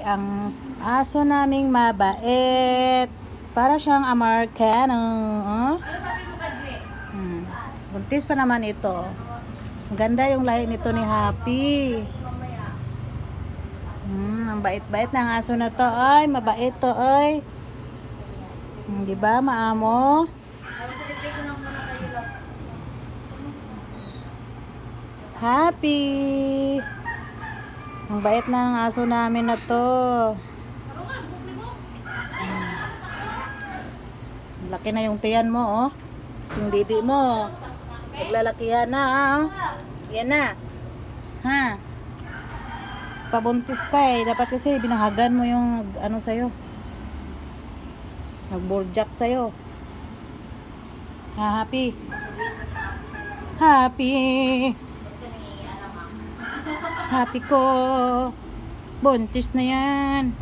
ang aso naming mabait. Para siyang Americano. Oh? Buntis pa naman ito. Ganda yung lahi nito ni Happy. Ang bait-bait ng aso na to. Ay, mabait to, ay. Di ba, maamo? Happy. Ang bait ng aso namin na to. Laki na yung tiyan mo, oh. Yung didi mo. Naglalakihan na, oh. Yan na. Ha? Pabuntis ka eh. Dapat kasi binahagan mo yung ano sa'yo. Nag-boardjack sa'yo. Ha, Happy? Happy. Happy ko. Buntis na yan.